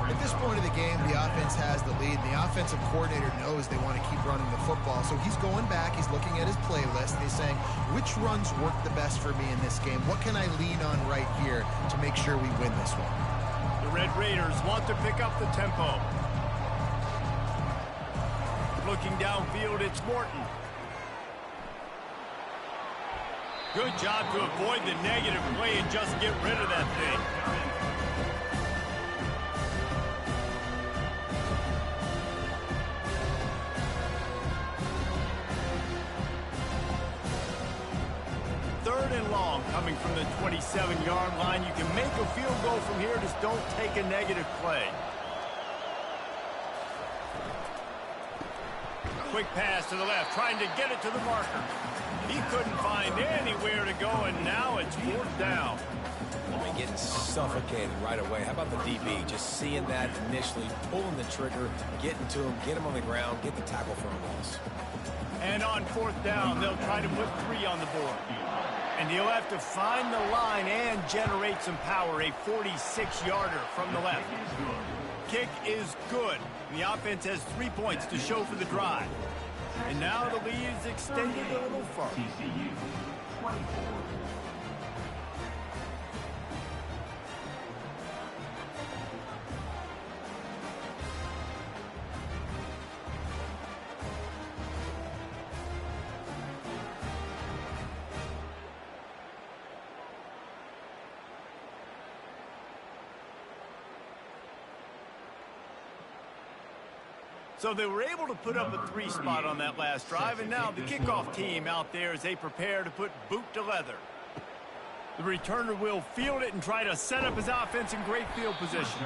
At this point of the game, the offense has the lead. The offensive coordinator knows they want to keep running the football. So he's going back, he's looking at his playlist, and he's saying, which runs work the best for me in this game? What can I lean on right here to make sure we win this one?
The Red Raiders want to pick up the tempo. Looking downfield, it's Morton. Good job to avoid the negative play and just get rid of that thing. Third and long coming from the 27-yard line. You can make a field goal from here, just don't take a negative play. Quick pass to the left, trying to get it to the marker. He couldn't find anywhere to go, and now it's fourth down.
I mean, getting suffocated right away. How about the DB? Just seeing that initially, pulling the trigger, getting to him, get him on the ground, get the tackle for a loss.
And on fourth down, they'll try to put 3 on the board. And he'll have to find the line and generate some power, a 46-yarder from the left. Kick is good. And the offense has 3 points to show for the drive. And now the lead is extended a little further.
TCU 24.
So they were able to put up a 3 spot on that last drive, and now the kickoff team out there as they prepare to put boot to leather. The returner will field it and try to set up his offense in great field position.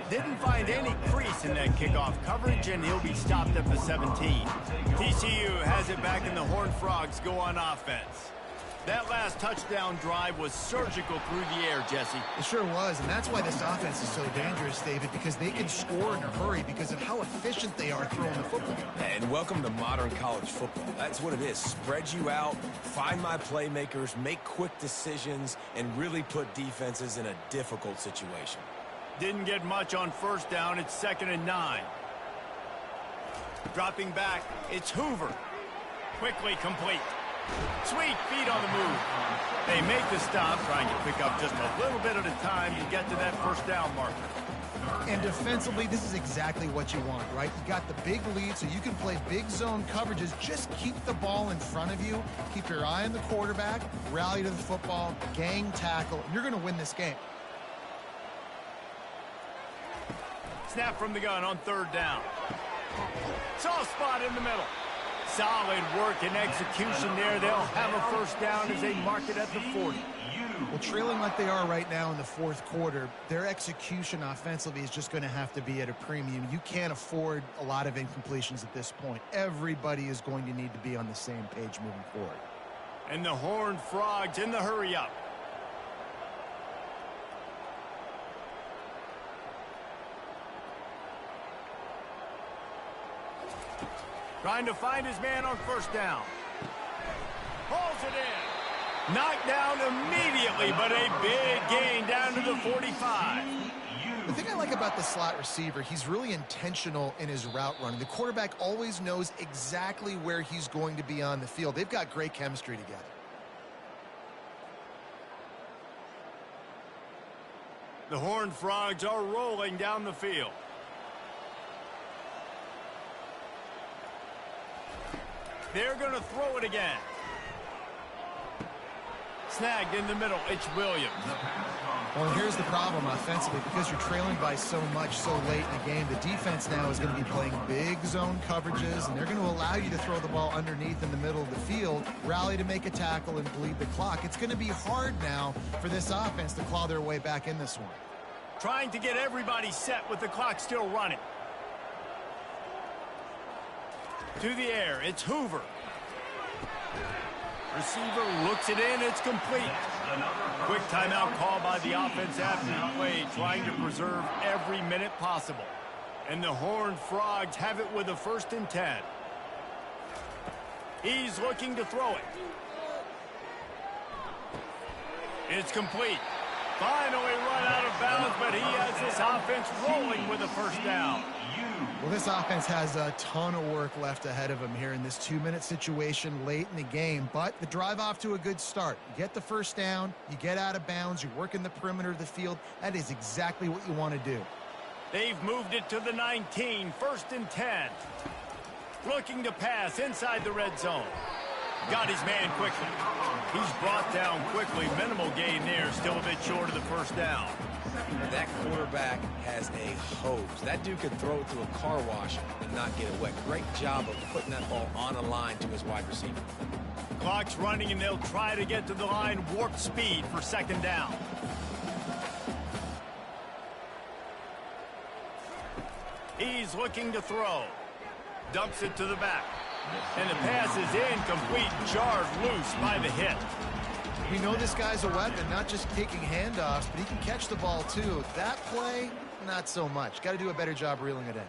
Didn't find any crease in that kickoff coverage, and he'll be stopped at the 17. TCU has it back, and the Horned Frogs go on offense. That last touchdown drive was surgical through the air, Jesse.
It sure was, and that's why this offense is so dangerous, David, because they can score in a hurry because of how efficient they are throwing the football.
And welcome to modern college football. That's what it is. Spread you out, find my playmakers, make quick decisions, and really put defenses in a difficult situation.
Didn't get much on first down. It's 2nd and 9. Dropping back, it's Hoover. Quickly complete. Sweet feet on the move. They make the stop, trying to pick up just a little bit at a time to get to that first down marker.
And defensively, this is exactly what you want, right? You got the big lead, so you can play big zone coverages. Just keep the ball in front of you. Keep your eye on the quarterback. Rally to the football. Gang tackle. And you're going to win this game.
Snap from the gun on 3rd down. Soft spot in the middle. Solid work and execution there. They'll have a first down as they mark it at the 40.
Well, trailing like they are right now in the 4th quarter, their execution offensively is just going to have to be at a premium. You can't afford a lot of incompletions at this point. Everybody is going to need to be on the same page moving forward.
And the Horned Frogs in the hurry-up. Trying to find his man on first down. Hauls it in. Knocked down immediately, but a big gain down to the 45.
The thing I like about the slot receiver, he's really intentional in his route running. The quarterback always knows exactly where he's going to be on the field. They've got great chemistry together.
The Horned Frogs are rolling down the field. They're going to throw it again. Snagged in the middle. It's Williams.
Well, here's the problem offensively. Because you're trailing by so much so late in the game, the defense now is going to be playing big zone coverages, and they're going to allow you to throw the ball underneath in the middle of the field, rally to make a tackle, and bleed the clock. It's going to be hard now for this offense to claw their way back in this one.
Trying to get everybody set with the clock still running. To the air, it's Hoover. Receiver looks it in, it's complete. Quick timeout call by the offense after the play, trying to preserve every minute possible. And the Horned Frogs have it with a 1st and 10. He's looking to throw it. It's complete. Finally run out of bounds, but he has this offense rolling with a first down.
Well, this offense has a ton of work left ahead of them here in this 2-minute situation late in the game, but the drive off to a good start. You get the first down, you get out of bounds, you work in the perimeter of the field. That is exactly what you want to do.
They've moved it to the 19, 1st and 10. Looking to pass inside the red zone. Got his man quickly. He's brought down quickly. Minimal gain there, still a bit short of the first down.
That quarterback has a hose. That dude could throw it to a car wash and not get it wet. Great job of putting that ball on a line to his wide receiver.
Clock's running, and they'll try to get to the line warp speed for 2nd down. He's looking to throw. Dumps it to the back. And the pass is incomplete, jarred loose by the hit.
We know this guy's a weapon, not just taking handoffs, but he can catch the ball too. That play, not so much. Got to do a better job reeling it in.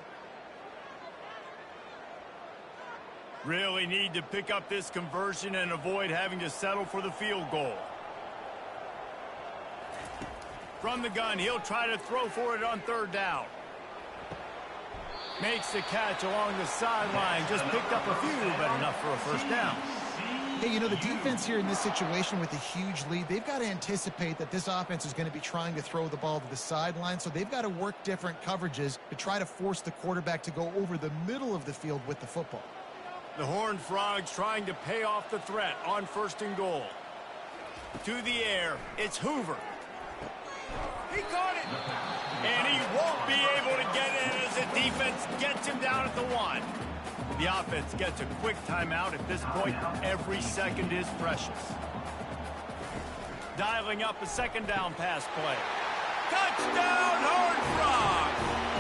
Really need to pick up this conversion and avoid having to settle for the field goal. From the gun, he'll try to throw for it on 3rd down. Makes the catch along the sideline. Just picked up a few, but enough for a first down.
Hey, you know, the defense here in this situation with a huge lead, they've got to anticipate that this offense is going to be trying to throw the ball to the sideline, so they've got to work different coverages to try to force the quarterback to go over the middle of the field with the football.
The Horned Frogs trying to pay off the threat on 1st and goal. To the air, it's Hoover. He caught it! And he won't be able to get in as the defense gets him down at the 1. The offense gets a quick timeout. At this point, every second is precious. Dialing up a second down pass play. Touchdown, Horned Frog!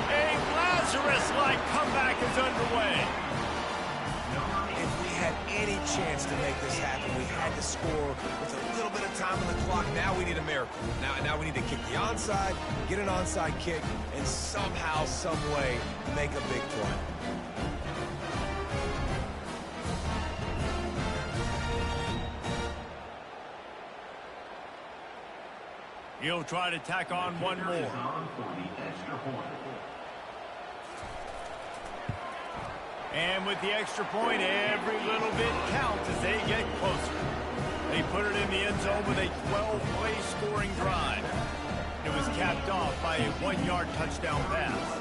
A Lazarus-like comeback is underway.
If we had any chance to make this happen, we had to score with a little bit of time on the clock. Now we need a miracle. Now we need to kick the onside, get an onside kick, and somehow, some way, make a big play.
He'll try to tack on one more. And with the extra point, every little bit counts as they get closer. They put it in the end zone with a 12-play scoring drive. It was capped off by a 1-yard touchdown pass.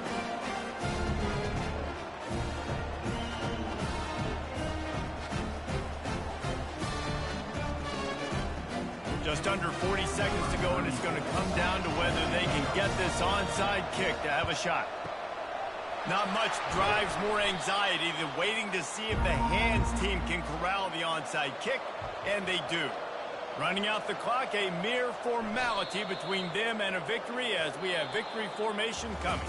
Just under 40 seconds to go, and it's going to come down to whether they can get this onside kick to have a shot. Not much drives more anxiety than waiting to see if the hands team can corral the onside kick, and they do. Running out the clock, a mere formality between them and a victory as we have victory formation coming.